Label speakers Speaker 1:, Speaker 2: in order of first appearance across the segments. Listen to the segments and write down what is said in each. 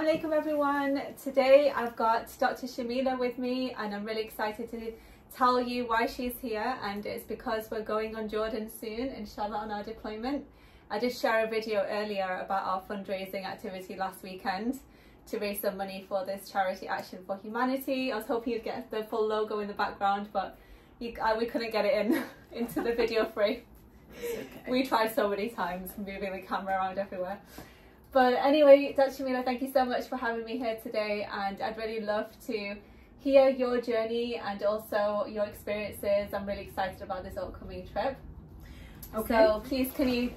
Speaker 1: alaikum everyone. Today I've got Dr. Shameela with me and I'm really excited to tell you why she's here, and it's because we're going on Jordan soon, inshallah, on our deployment. I did share a video earlier about our fundraising activity last weekend to raise some money for this charity Action for Humanity. I was hoping you'd get the full logo in the background, but we couldn't get it into the video frame. Okay. We tried so many times moving the camera around everywhere. But anyway, Dr. Shameela, thank you so much for having me here today, and I'd really love to hear your journey and also your experiences. I'm really excited about this upcoming trip. Okay. So please, can you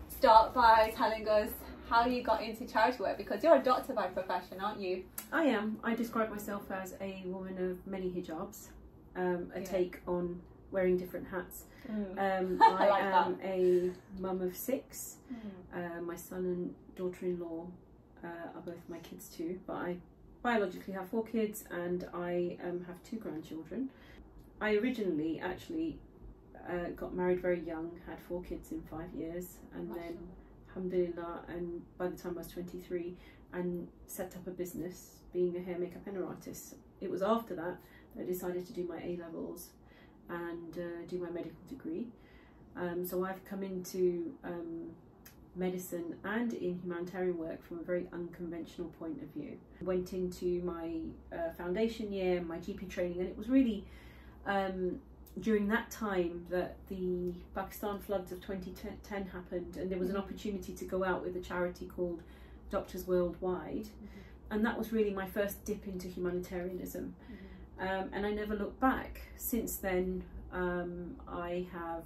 Speaker 1: start by telling us how you got into charity work, because you're a doctor by profession, aren't you?
Speaker 2: I am. I describe myself as a woman of many hijabs, take on wearing different hats. I am a mum of 6. My son and daughter-in-law are both my kids too, but I biologically have 4 kids and I have 2 grandchildren. I originally actually got married very young, had 4 kids in 5 years, and then alhamdulillah, and by the time I was 23, and set up a business being a hair, makeup and artist. It was after that I decided to do my A-levels and do my medical degree. So I've come into medicine and in humanitarian work from a very unconventional point of view. Went into my foundation year, my GP training, and it was really during that time that the Pakistan floods of 2010 happened, and there was an opportunity to go out with a charity called Doctors Worldwide, and that was really my first dip into humanitarianism. And I never looked back. Since then, I have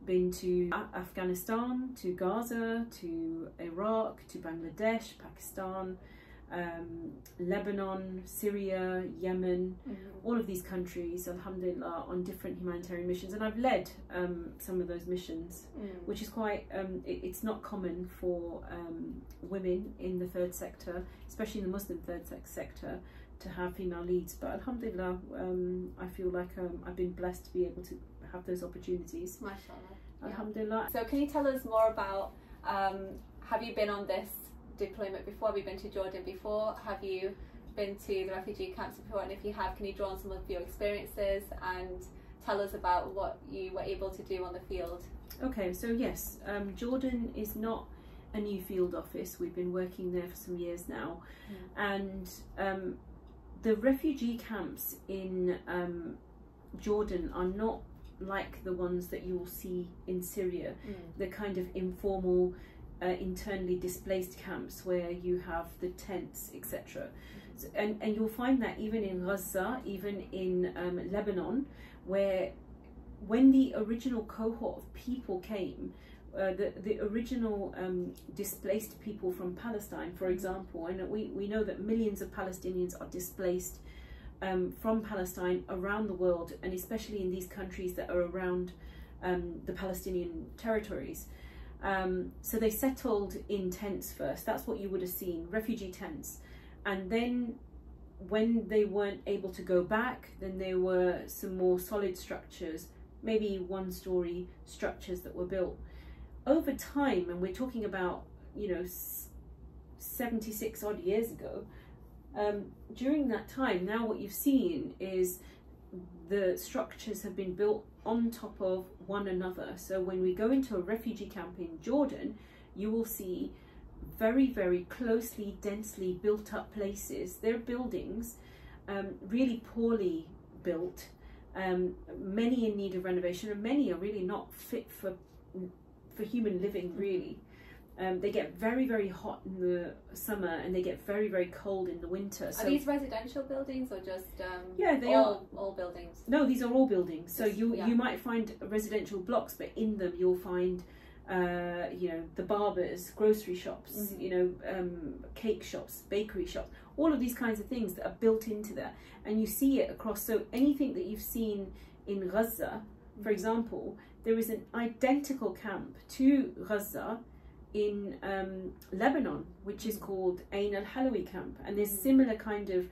Speaker 2: been to Afghanistan, to Gaza, to Iraq, to Bangladesh, Pakistan, Lebanon, Syria, Yemen, all of these countries, alhamdulillah, on different humanitarian missions. And I've led some of those missions, which is quite, it's not common for women in the third sector, especially in the Muslim third sector, to have female leads. But alhamdulillah, I feel like I've been blessed to be able to have those opportunities.
Speaker 1: MashaAllah.
Speaker 2: Alhamdulillah.
Speaker 1: So can you tell us more about, have you been on this deployment before? Have you been to Jordan before? Have you been to the refugee camps before? And if you have, can you draw on some of your experiences and tell us about what you were able to do on the field? Okay,
Speaker 2: so yes, Jordan is not a new field office. We've been working there for some years now, and the refugee camps in Jordan are not like the ones that you will see in Syria. The kind of informal, internally displaced camps where you have the tents, etc. So, and you'll find that even in Gaza, even in Lebanon, where when the original cohort of people came, the original displaced people from Palestine, for example, and we know that millions of Palestinians are displaced from Palestine around the world, and especially in these countries that are around the Palestinian territories. So they settled in tents first. That's what you would have seen, refugee tents. And then when they weren't able to go back, then there were some more solid structures, maybe 1-story structures that were built. Over time, and we're talking about, 76 odd years ago, during that time, now what you've seen is the structures have been built on top of one another. So when we go into a refugee camp in Jordan, you will see very, very closely, densely built up places. They're buildings, really poorly built, many in need of renovation, and many are really not fit for human living, really. They get very, very hot in the summer and they get very, very cold in the winter. So,
Speaker 1: are these residential buildings or just
Speaker 2: yeah, they
Speaker 1: are all buildings?
Speaker 2: No, these are all buildings. So you might find residential blocks, but in them you'll find the barbers, grocery shops, cake shops, bakery shops, all of these kinds of things that are built into there, and you see it across. So anything that you've seen in Gaza, for example, there is an identical camp to Gaza in Lebanon, which is called Ain al-Halawi camp, and there's similar kind of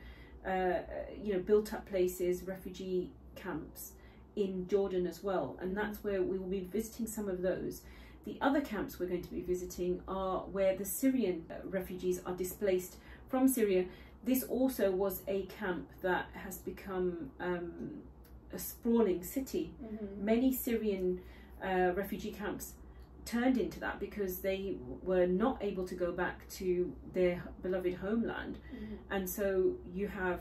Speaker 2: built up places, refugee camps in Jordan as well, and that's where we will be visiting some of those. The other camps we're going to be visiting are where the Syrian refugees are displaced from Syria. This also was a camp that has become a sprawling city. Many Syrian refugee camps turned into that because they were not able to go back to their beloved homeland. And so you have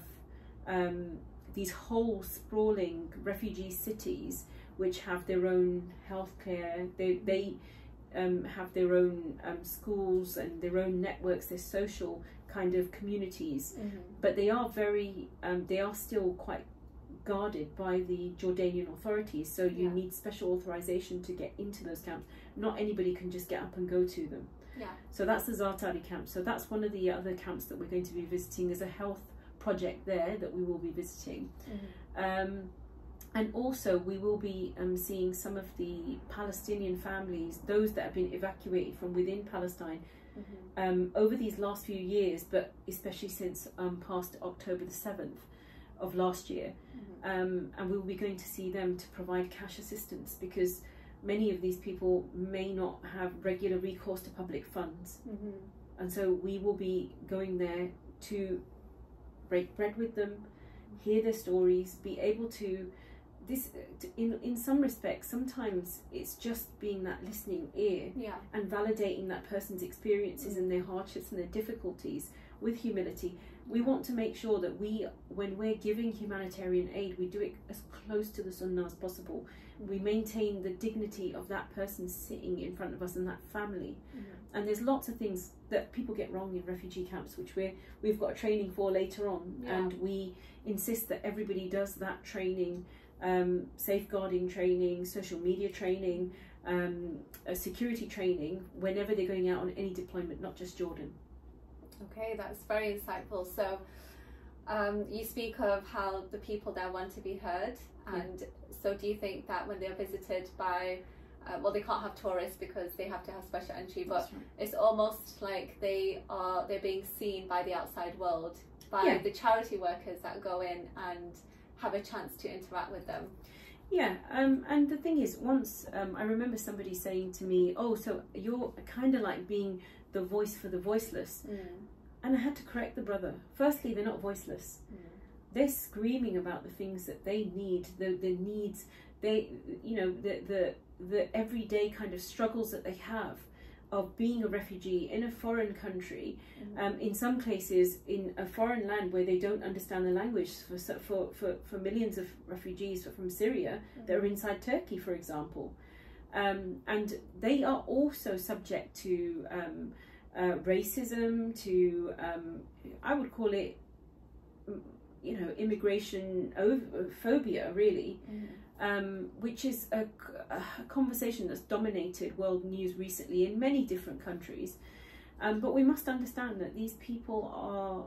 Speaker 2: these whole sprawling refugee cities which have their own healthcare, they have their own schools and their own networks, their social kind of communities, but they are they are still quite guarded by the Jordanian authorities, so you need special authorization to get into those camps. Not anybody can just get up and go to them. So that's the Zartari camp. So that's one of the other camps that we're going to be visiting. There's a health project there that we will be visiting. And also we will be seeing some of the Palestinian families, those that have been evacuated from within Palestine over these last few years, but especially since past October the 7th of last year. And we will be going to see them to provide cash assistance, because many of these people may not have regular recourse to public funds. And so we will be going there to break bread with them, hear their stories, be able to in some respects, sometimes it's just being that listening ear and validating that person's experiences and their hardships and their difficulties with humility. We want to make sure that when we're giving humanitarian aid, we do it as close to the Sunnah as possible. We maintain the dignity of that person sitting in front of us and that family. And there's lots of things that people get wrong in refugee camps, which we've got a training for later on, and we insist that everybody does that training. Safeguarding training, social media training, security training whenever they're going out on any deployment, not just Jordan.
Speaker 1: Okay, that's very insightful. So you speak of how the people there want to be heard, and so do you think that when they're visited by well, they can't have tourists because they have to have special entry, but it's almost like they're being seen by the outside world, by the charity workers that go in and have a chance to interact with them.
Speaker 2: And the thing is, once I remember somebody saying to me, oh, so you're kind of like being the voice for the voiceless. And I had to correct the brother. Firstly, they're not voiceless. They're screaming about the things that they need, the needs, the everyday kind of struggles that they have of being a refugee in a foreign country, in some cases in a foreign land where they don't understand the language, for millions of refugees from Syria that are inside Turkey, for example. And they are also subject to racism, to I would call it immigration phobia, really. Which is a conversation that's dominated world news recently in many different countries. But we must understand that these people are,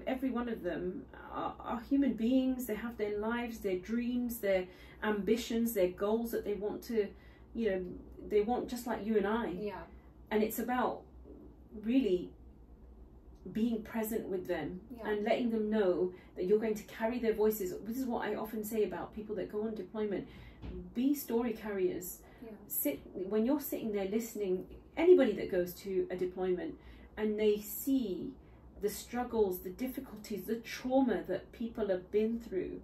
Speaker 2: every one of them are human beings. They have their lives, their dreams, their ambitions, their goals that they want to, they want just like you and I. And it's about really being present with them and letting them know that you're going to carry their voices. This is what I often say about people that go on deployment. Be story carriers. When you're sitting there listening, anybody that goes to a deployment and they see the struggles, the difficulties, the trauma that people have been through,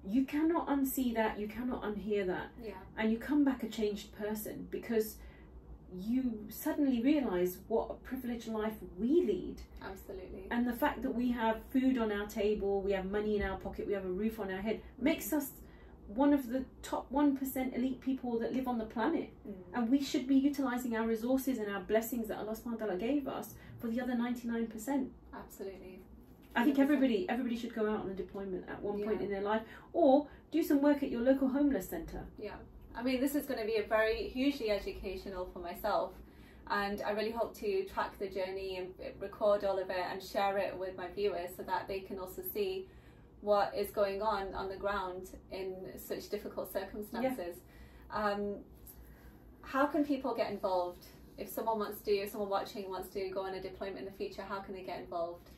Speaker 2: you cannot unsee that, you cannot unhear that. And you come back a changed person, because you suddenly realise what a privileged life we lead.
Speaker 1: Absolutely.
Speaker 2: And the fact that we have food on our table, we have money in our pocket, we have a roof on our head, makes us one of the top 1% elite people that live on the planet. And we should be utilising our resources and our blessings that Allah subhanahu wa ta'ala gave us for the other 99%.
Speaker 1: Absolutely. 100%.
Speaker 2: I think everybody should go out on a deployment at one point in their life, or do some work at your local homeless centre.
Speaker 1: I mean, this is going to be a very hugely educational for myself, and I really hope to track the journey and record all of it and share it with my viewers so that they can also see what is going on the ground in such difficult circumstances. How can people get involved? If someone watching wants to go on a deployment in the future, how can they get involved?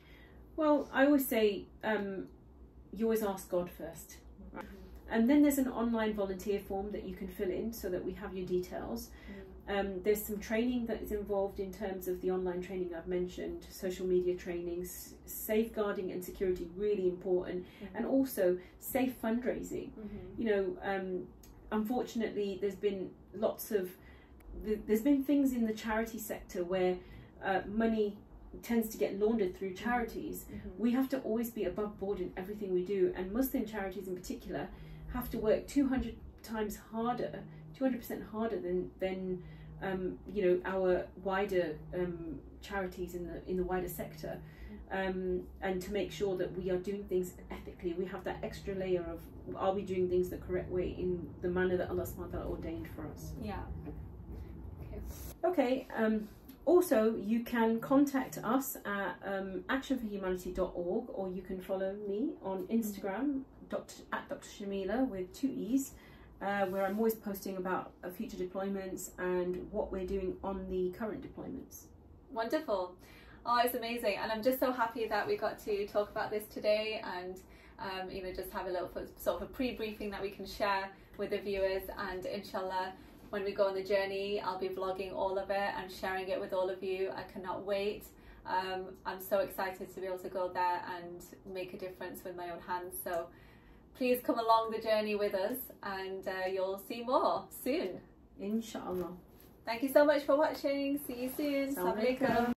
Speaker 2: Well, I always say you always ask God first. And then there's an online volunteer form that you can fill in so that we have your details. There's some training that is involved in terms of the online training I've mentioned, social media trainings, safeguarding and security, really important, and also safe fundraising. You know, unfortunately, there's been things in the charity sector where money tends to get laundered through charities. We have to always be above board in everything we do, and Muslim charities in particular have to work 200% harder than you know, our wider charities in the wider sector, and to make sure that we are doing things ethically. We have that extra layer of, are we doing things the correct way in the manner that Allah subhanahu wa ta'ala ordained for us?
Speaker 1: Yeah.
Speaker 2: Okay. Also, you can contact us at actionforhumanity.org, or you can follow me on Instagram at Dr. Shameela with 2 E's, where I'm always posting about future deployments and what we're doing on the current deployments.
Speaker 1: Wonderful. Oh, it's amazing, and I'm just so happy that we got to talk about this today, and you know, just have a little sort of a pre-briefing that we can share with the viewers. And inshallah, when we go on the journey, I'll be vlogging all of it and sharing it with all of you. I cannot wait. I'm so excited to be able to go there and make a difference with my own hands. So please come along the journey with us, and you'll see more soon.
Speaker 2: Inshallah.
Speaker 1: Thank you so much for watching. See you soon.
Speaker 2: Assalamu alaikum.